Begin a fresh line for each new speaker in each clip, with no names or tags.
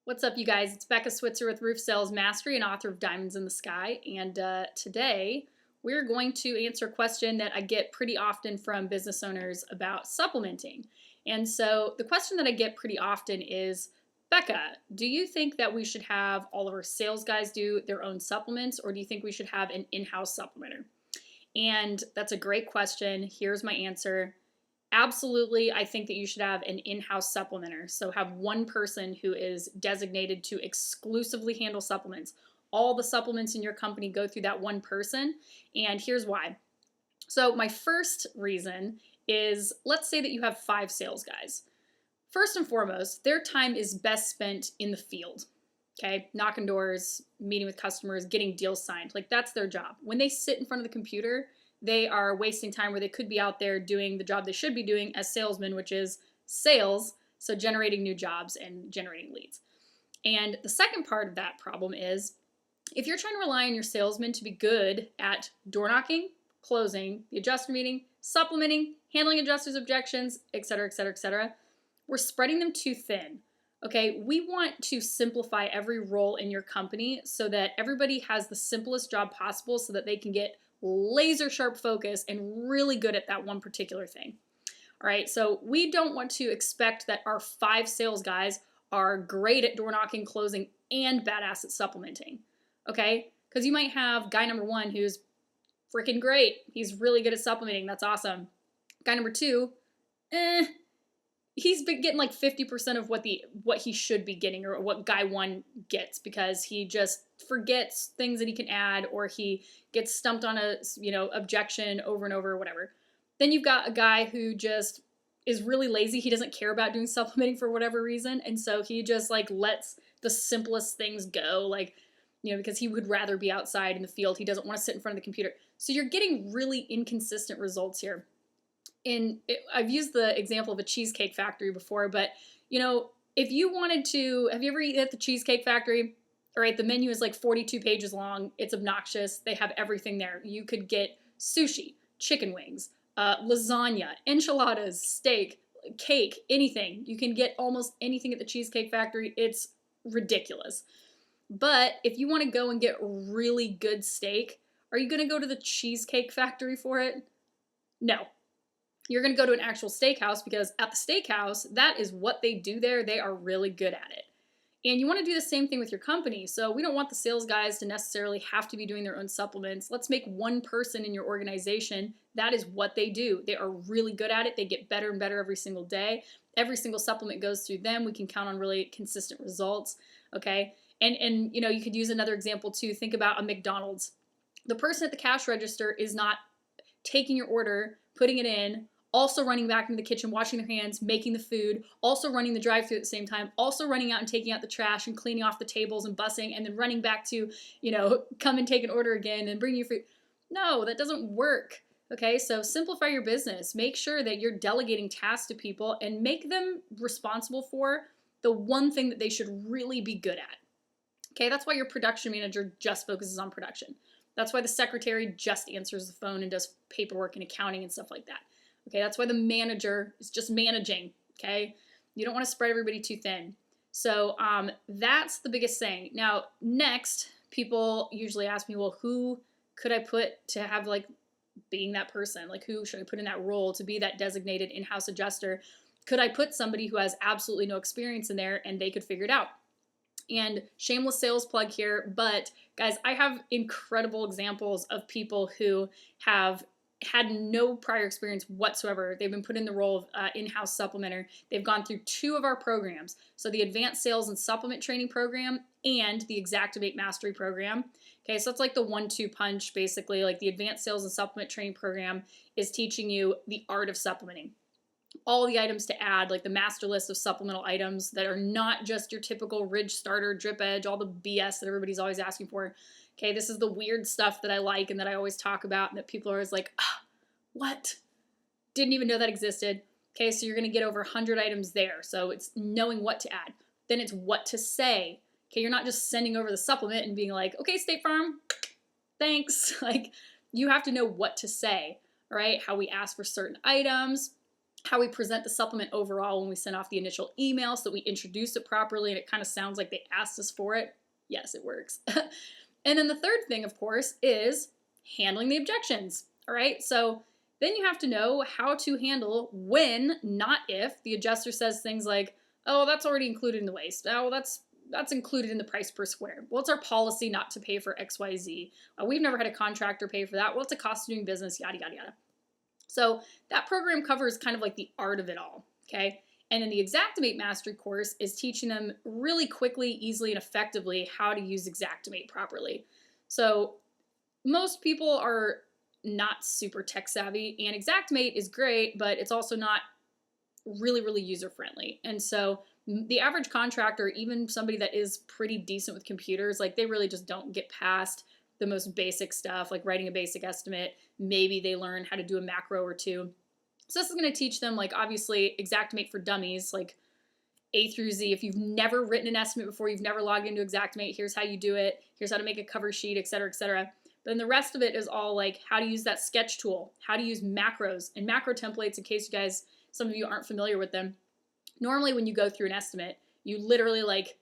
What's up, you guys? It's Becca Switzer with Roof Sales Mastery and author of Diamonds in the Sky. And today we're going to answer a question that I get pretty often from business owners about supplementing. And so the question that I get pretty often is, Becca, do you think that we should have all of our sales guys do their own supplements, or do you think we should have an in-house supplementer? And that's a great question. Here's my answer. Absolutely, I think that you should have an in-house supplementer. So have one person who is designated to exclusively handle supplements. All the supplements in your company go through that one person, and here's why. So my first reason is, let's say that you have 5 sales guys. First and foremost, their time is best spent in the field. Okay, knocking doors, meeting with customers, getting deals signed. Like, that's their job. When they sit in front of the computer, they are wasting time where they could be out there doing the job they should be doing as salesmen, which is sales, so generating new jobs and generating leads. And the second part of that problem is, if you're trying to rely on your salesmen to be good at door knocking, closing, the adjuster meeting, supplementing, handling adjusters' objections, etc., etc., etc., we're spreading them too thin. Okay, we want to simplify every role in your company so that everybody has the simplest job possible so that they can get laser sharp focus and really good at that one particular thing. All right, so we don't want to expect that our 5 sales guys are great at door knocking, closing, and badass at supplementing. Okay, because you might have guy number 1 who's freaking great. He's really good at supplementing. That's awesome. Guy number 2, he's been getting like 50% of what he should be getting, or what guy 1 gets, because he just forgets things that he can add, or he gets stumped on a objection over and over, or whatever. Then you've got a guy who just is really lazy. He doesn't care about doing supplementing for whatever reason, and so he just like lets the simplest things go, because he would rather be outside in the field. He doesn't want to sit in front of the computer. So you're getting really inconsistent results here. I've used the example of a cheesecake factory before, but if you wanted to, have you ever eaten at the Cheesecake Factory? All right, the menu is like 42 pages long. It's obnoxious. They have everything there. You could get sushi, chicken wings, lasagna, enchiladas, steak, cake, anything. You can get almost anything at the Cheesecake Factory. It's ridiculous. But if you want to go and get really good steak, are you going to go to the Cheesecake Factory for it? No. You're going to go to an actual steakhouse, because at the steakhouse, that is what they do there. They are really good at it. And you want to do the same thing with your company. So we don't want the sales guys to necessarily have to be doing their own supplements. Let's make one person in your organization. That is what they do. They are really good at it. They get better and better every single day. Every single supplement goes through them. We can count on really consistent results. Okay. And you could use another example too. Think about a McDonald's. The person at the cash register is not taking your order, putting it in, also running back into the kitchen, washing their hands, making the food, also running the drive-thru at the same time, also running out and taking out the trash and cleaning off the tables and bussing, and then running back to, come and take an order again and bring you food. No, that doesn't work. Okay, so simplify your business. Make sure that you're delegating tasks to people and make them responsible for the one thing that they should really be good at. Okay, that's why your production manager just focuses on production. That's why the secretary just answers the phone and does paperwork and accounting and stuff like that. Okay, that's why the manager is just managing, okay? You don't want to spread everybody too thin. So that's the biggest thing. Now, next, people usually ask me, well, who could I put to have, being that person? Like, who should I put in that role to be that designated in-house adjuster? Could I put somebody who has absolutely no experience in there and they could figure it out? And shameless sales plug here, but guys, I have incredible examples of people who have had no prior experience whatsoever. They've been put in the role of in-house supplementer. They've gone through 2 of our programs. So the Advanced Sales and Supplement Training Program and the Xactivate Mastery Program. Okay, so it's like the 1-2 punch, basically. Like, the Advanced Sales and Supplement Training Program is teaching you the art of supplementing. All the items to add, like the master list of supplemental items that are not just your typical ridge starter, drip edge, all the BS that everybody's always asking for. Okay, this is the weird stuff that I like and that I always talk about and that people are always like, what? Didn't even know that existed. Okay, so you're going to get over 100 items there. So it's knowing what to add. Then it's what to say. Okay, you're not just sending over the supplement and being like, okay, State Farm, thanks. Like, you have to know what to say, all right? How we ask for certain items, how we present the supplement overall when we send off the initial email so that we introduce it properly and it kind of sounds like they asked us for it. Yes, it works. And then the third thing, of course, is handling the objections. All right, so then you have to know how to handle when, not if, the adjuster says things like, oh, that's already included in the waste. Oh, that's included in the price per square. Well, it's our policy not to pay for XYZ. We've never had a contractor pay for that. Well, it's a cost of doing business, yada, yada, yada. So that program covers kind of like the art of it all, okay? And then the Xactimate Mastery course is teaching them really quickly, easily, and effectively how to use Xactimate properly. So most people are not super tech savvy, and Xactimate is great, but it's also not really, really user-friendly. And so the average contractor, even somebody that is pretty decent with computers, like they really just don't get past the most basic stuff, like writing a basic estimate. Maybe they learn how to do a macro or two. So this is going to teach them, like, obviously Xactimate for dummies, like A through Z. If you've never written an estimate before, you've never logged into Xactimate, here's how you do it. Here's how to make a cover sheet, et cetera, et cetera. But then the rest of it is all like how to use that sketch tool, how to use macros and macro templates, in case you guys, some of you aren't familiar with them. Normally when you go through an estimate, you literally like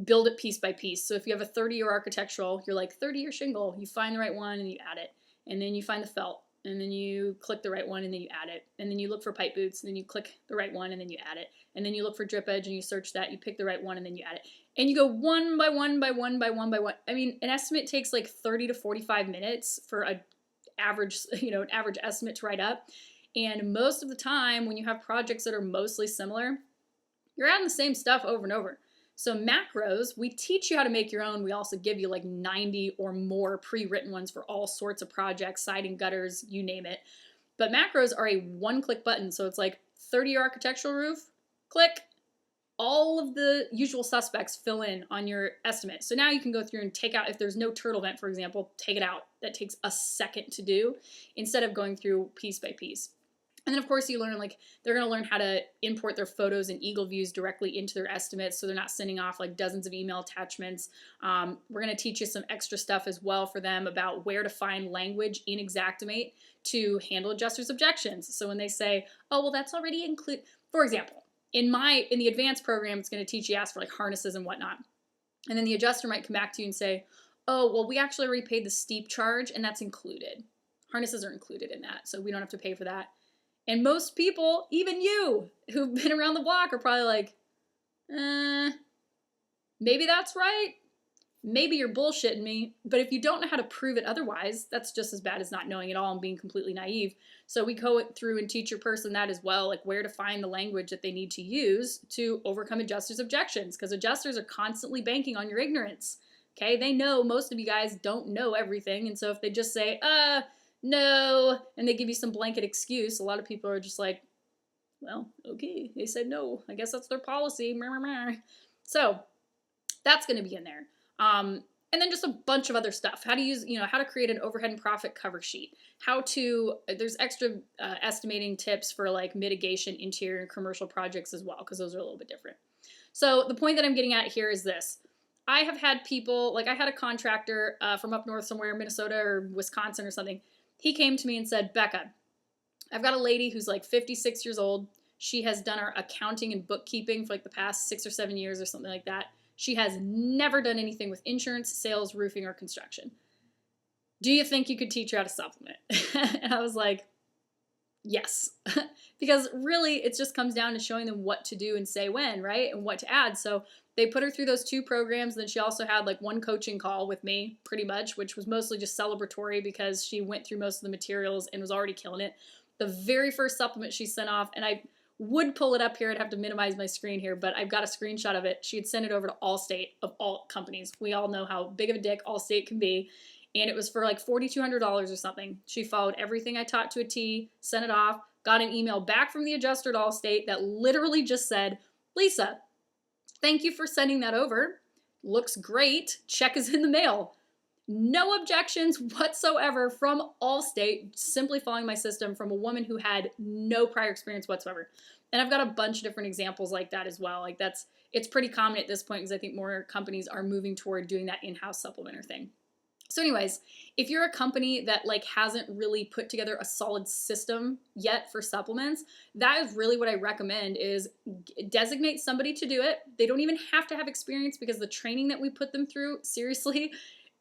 build it piece by piece. So if you have a 30-year architectural, you're like 30-year shingle, you find the right one and you add it. And then you find the felt, and then you click the right one and then you add it. And then you look for pipe boots and then you click the right one and then you add it. And then you look for drip edge and you search that, you pick the right one and then you add it. And you go one by one by one by one by one. I mean, an estimate takes like 30 to 45 minutes for an average estimate to write up. And most of the time when you have projects that are mostly similar, you're adding the same stuff over and over. So macros, we teach you how to make your own. We also give you like 90 or more pre-written ones for all sorts of projects, siding, gutters, you name it. But macros are a one-click button. So it's like 30-year architectural roof, click. All of the usual suspects fill in on your estimate. So now you can go through and take out, if there's no turtle vent, for example, take it out. That takes a second to do instead of going through piece by piece. And then of course you learn, like, they're going to learn how to import their photos and Eagle views directly into their estimates so they're not sending off like dozens of email attachments. We're going to teach you some extra stuff as well for them about where to find language in Xactimate to handle adjusters' objections. So when they say, oh, well, that's already included, for example, in the advanced program, it's going to teach you, ask for like harnesses and whatnot. And then the adjuster might come back to you and say, oh, well, we actually already paid the steep charge and that's included. Harnesses are included in that, so we don't have to pay for that. And most people, even you, who've been around the block are probably like, maybe that's right. Maybe you're bullshitting me. But if you don't know how to prove it otherwise, that's just as bad as not knowing it all and being completely naive. So we go through and teach your person that as well, like where to find the language that they need to use to overcome adjusters' objections, because adjusters are constantly banking on your ignorance. Okay, they know most of you guys don't know everything. And so if they just say, no, and they give you some blanket excuse, a lot of people are just like, well, okay, they said no. I guess that's their policy. So that's going to be in there. And then just a bunch of other stuff. How to use, how to create an overhead and profit cover sheet. There's extra estimating tips for like mitigation, interior, and commercial projects as well, because those are a little bit different. So the point that I'm getting at here is this. I have had people, like I had a contractor from up north somewhere, Minnesota or Wisconsin or something. He came to me and said, Becca, I've got a lady who's like 56 years old. She has done our accounting and bookkeeping for like the past 6 or 7 years or something like that. She has never done anything with insurance, sales, roofing, or construction. Do you think you could teach her how to supplement? And I was like, yes. Because really, it just comes down to showing them what to do and say when, right? And what to add. So they put her through those 2 programs. Then she also had like 1 coaching call with me, pretty much, which was mostly just celebratory because she went through most of the materials and was already killing it. The very first supplement she sent off, and I would pull it up here. I'd have to minimize my screen here, but I've got a screenshot of it. She had sent it over to Allstate, of all companies. We all know how big of a dick Allstate can be. And it was for like $4,200 or something. She followed everything I taught to a T, sent it off, got an email back from the adjuster at Allstate that literally just said, Lisa, thank you for sending that over. Looks great. Check is in the mail. No objections whatsoever from Allstate, simply following my system from a woman who had no prior experience whatsoever. And I've got a bunch of different examples like that as well. Like it's pretty common at this point because I think more companies are moving toward doing that in-house supplementer thing. So anyways, if you're a company that like hasn't really put together a solid system yet for supplements, that is really what I recommend is designate somebody to do it. They don't even have to have experience because the training that we put them through, seriously,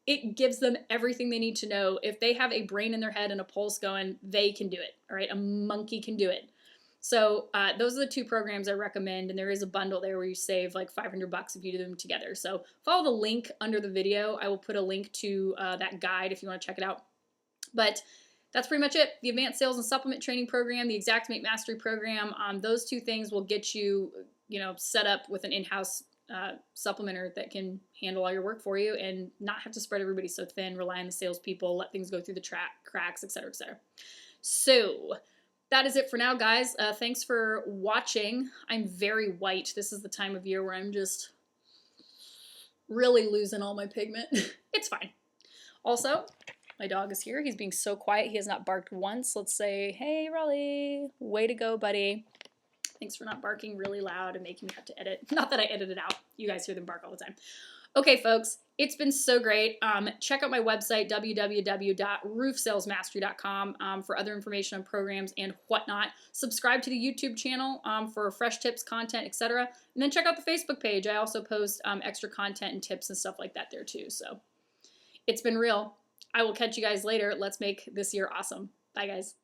it gives them everything they need to know. If they have a brain in their head and a pulse going, they can do it. All right, a monkey can do it. So those are the two programs I recommend, and there is a bundle there where you save like $500 if you do them together. So follow the link under the video. I will put a link to that guide if you want to check it out. But that's pretty much it. The Advanced Sales and Supplement Training Program, the Xactimate Mastery Program, those two things will get you, set up with an in-house supplementer that can handle all your work for you and not have to spread everybody so thin, rely on the salespeople, let things go through the cracks, etc., etc. So that is it for now, guys. Thanks for watching. I'm very white. This is the time of year where I'm just really losing all my pigment. It's fine. Also, my dog is here. He's being so quiet. He has not barked once. Let's say, hey, Raleigh, way to go, buddy. Thanks for not barking really loud and making me have to edit. Not that I edit it out. You guys hear them bark all the time. Okay, folks, it's been so great. Check out my website, www.roofsalesmastery.com, for other information on programs and whatnot. Subscribe to the YouTube channel for fresh tips, content, etc. And then check out the Facebook page. I also post extra content and tips and stuff like that there too. So it's been real. I will catch you guys later. Let's make this year awesome. Bye, guys.